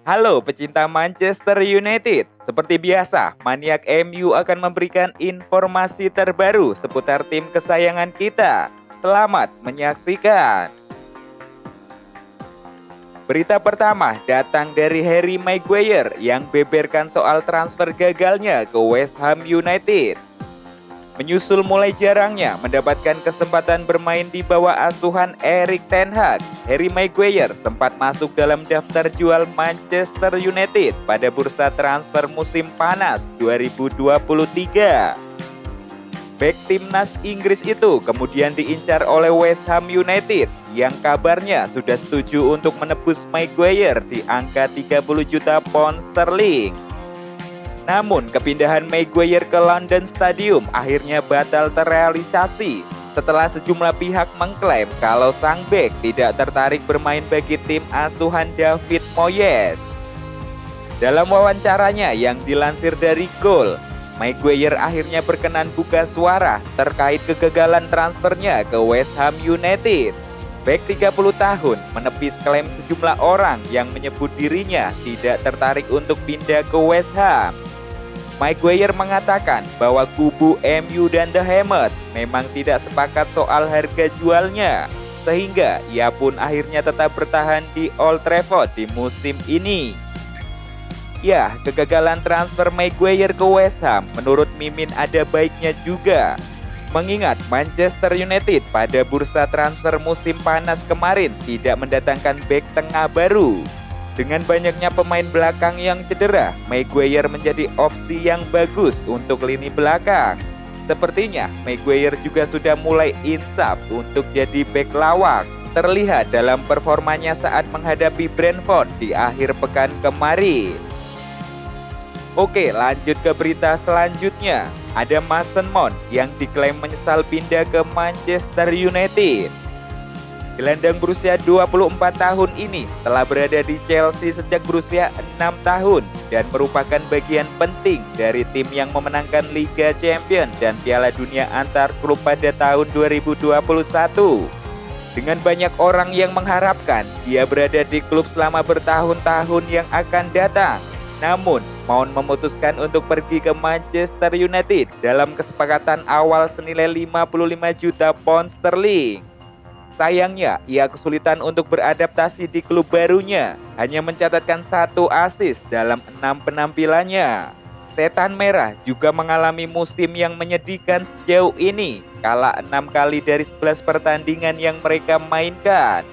Halo pecinta Manchester United. Seperti biasa, Maniak MU akan memberikan informasi terbaru seputar tim kesayangan kita. Selamat menyaksikan. Berita pertama datang dari Harry Maguire yang beberkan soal transfer gagalnya ke West Ham United. Menyusul mulai jarangnya mendapatkan kesempatan bermain di bawah asuhan Erik ten Hag, Harry Maguire sempat masuk dalam daftar jual Manchester United pada bursa transfer musim panas 2023. Bek timnas Inggris itu kemudian diincar oleh West Ham United yang kabarnya sudah setuju untuk menebus Maguire di angka 30 juta pound sterling. Namun, kepindahan Maguire ke London Stadium akhirnya batal terrealisasi setelah sejumlah pihak mengklaim kalau sang bek tidak tertarik bermain bagi tim asuhan David Moyes. Dalam wawancaranya yang dilansir dari Goal, Maguire akhirnya berkenan buka suara terkait kegagalan transfernya ke West Ham United. Bek 30 tahun menepis klaim sejumlah orang yang menyebut dirinya tidak tertarik untuk pindah ke West Ham. Maguire mengatakan bahwa kubu MU dan The Hammers memang tidak sepakat soal harga jualnya, sehingga ia pun akhirnya tetap bertahan di Old Trafford di musim ini. Ya, kegagalan transfer Maguire ke West Ham menurut Mimin ada baiknya juga. Mengingat Manchester United pada bursa transfer musim panas kemarin tidak mendatangkan bek tengah baru. Dengan banyaknya pemain belakang yang cedera, Maguire menjadi opsi yang bagus untuk lini belakang. Sepertinya Maguire juga sudah mulai insaf untuk jadi bek lawak. Terlihat dalam performanya saat menghadapi Brentford di akhir pekan kemarin. Oke, lanjut ke berita selanjutnya. Ada Mason Mount yang diklaim menyesal pindah ke Manchester United. Gelandang berusia 24 tahun ini telah berada di Chelsea sejak berusia 6 tahun dan merupakan bagian penting dari tim yang memenangkan Liga Champions dan Piala Dunia antar klub pada tahun 2021. Dengan banyak orang yang mengharapkan dia berada di klub selama bertahun-tahun yang akan datang. Namun, Mount memutuskan untuk pergi ke Manchester United dalam kesepakatan awal senilai 55 juta pound sterling. Sayangnya, ia kesulitan untuk beradaptasi di klub barunya, hanya mencatatkan 1 assist dalam 6 penampilannya. Setan Merah juga mengalami musim yang menyedihkan sejauh ini, kalah 6 kali dari 11 pertandingan yang mereka mainkan.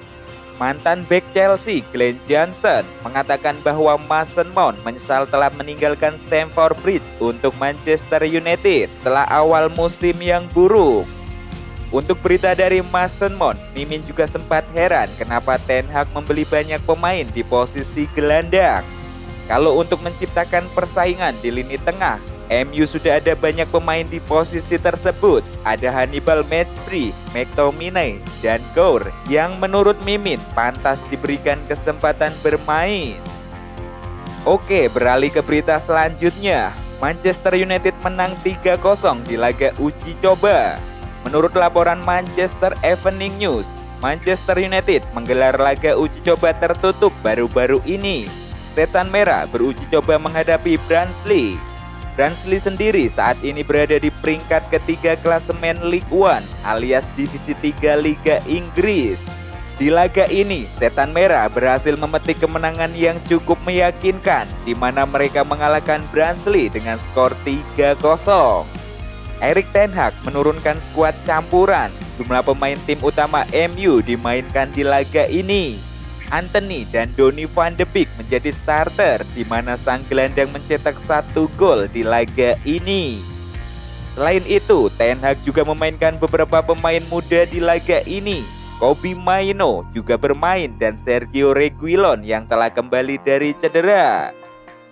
Mantan bek Chelsea, Glenn Johnson, mengatakan bahwa Mason Mount menyesal telah meninggalkan Stamford Bridge untuk Manchester United setelah awal musim yang buruk. Untuk berita dari Mason Mount, Mimin juga sempat heran kenapa Ten Hag membeli banyak pemain di posisi gelandang. Kalau untuk menciptakan persaingan di lini tengah, MU sudah ada banyak pemain di posisi tersebut. Ada Hannibal Mejbri, McTominay, dan Gour yang menurut Mimin pantas diberikan kesempatan bermain. Oke, beralih ke berita selanjutnya. Manchester United menang 3-0 di laga uji coba. Menurut laporan Manchester Evening News, Manchester United menggelar laga uji coba tertutup baru-baru ini. Setan Merah beruji coba menghadapi Barnsley. Barnsley sendiri saat ini berada di peringkat ketiga klasemen League One alias Divisi 3 Liga Inggris. Di laga ini, Setan Merah berhasil memetik kemenangan yang cukup meyakinkan, di mana mereka mengalahkan Barnsley dengan skor 3-0. Erik ten Hag menurunkan skuad campuran. Jumlah pemain tim utama MU dimainkan di laga ini. Anthony dan Donny van de Beek menjadi starter, di mana sang gelandang mencetak 1 gol di laga ini. Selain itu, Ten Hag juga memainkan beberapa pemain muda di laga ini. Kobbie Mainoo juga bermain dan Sergio Reguilon yang telah kembali dari cedera.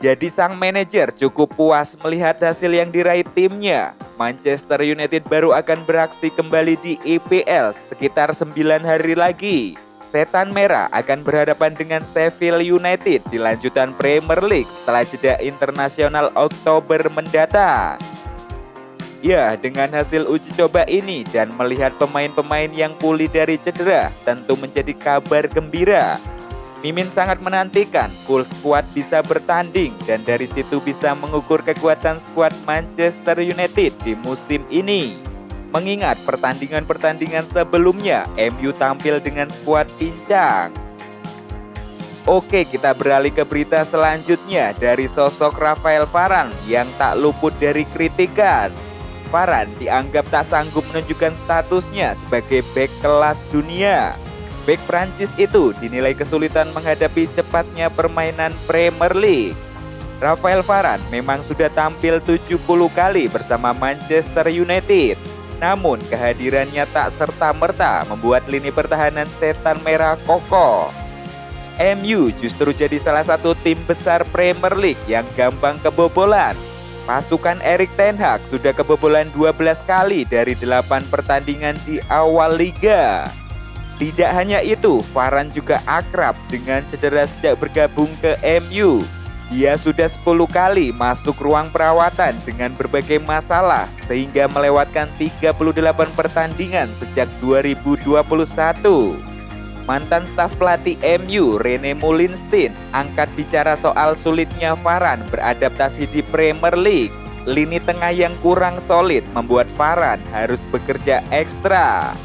Jadi sang manajer cukup puas melihat hasil yang diraih timnya. Manchester United baru akan beraksi kembali di EPL sekitar 9 hari lagi. Setan Merah akan berhadapan dengan Sheffield United di lanjutan Premier League setelah jeda internasional Oktober mendatang. Ya, dengan hasil uji coba ini dan melihat pemain-pemain yang pulih dari cedera tentu menjadi kabar gembira. Mimin sangat menantikan full squad bisa bertanding dan dari situ bisa mengukur kekuatan skuad Manchester United di musim ini. Mengingat pertandingan-pertandingan sebelumnya, MU tampil dengan skuad pincang. Oke, kita beralih ke berita selanjutnya dari sosok Rafael Varane yang tak luput dari kritikan. Varane dianggap tak sanggup menunjukkan statusnya sebagai bek kelas dunia. Bek Prancis itu dinilai kesulitan menghadapi cepatnya permainan Premier League. Rafael Varane memang sudah tampil 70 kali bersama Manchester United. Namun kehadirannya tak serta-merta membuat lini pertahanan setan merah kokoh. MU justru jadi salah satu tim besar Premier League yang gampang kebobolan. Pasukan Erik ten Hag sudah kebobolan 12 kali dari 8 pertandingan di awal liga. Tidak hanya itu, Varane juga akrab dengan cedera sejak bergabung ke MU. Dia sudah 10 kali masuk ruang perawatan dengan berbagai masalah sehingga melewatkan 38 pertandingan sejak 2021. Mantan staf pelatih MU, Rene Meulensteen, angkat bicara soal sulitnya Varane beradaptasi di Premier League. Lini tengah yang kurang solid membuat Varane harus bekerja ekstra.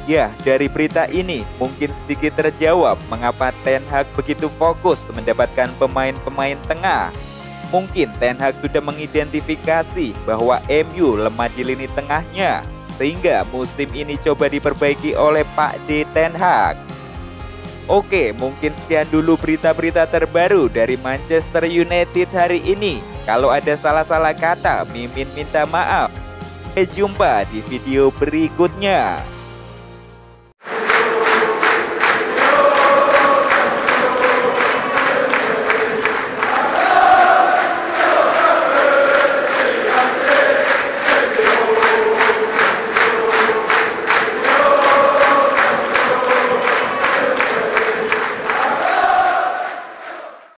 Ya, dari berita ini mungkin sedikit terjawab mengapa Ten Hag begitu fokus mendapatkan pemain-pemain tengah. Mungkin Ten Hag sudah mengidentifikasi bahwa MU lemah di lini tengahnya, sehingga musim ini coba diperbaiki oleh Pak D. Ten Hag. Oke, mungkin sekian dulu berita-berita terbaru dari Manchester United hari ini. Kalau ada salah-salah kata, Mimin minta maaf. Sampai jumpa di video berikutnya.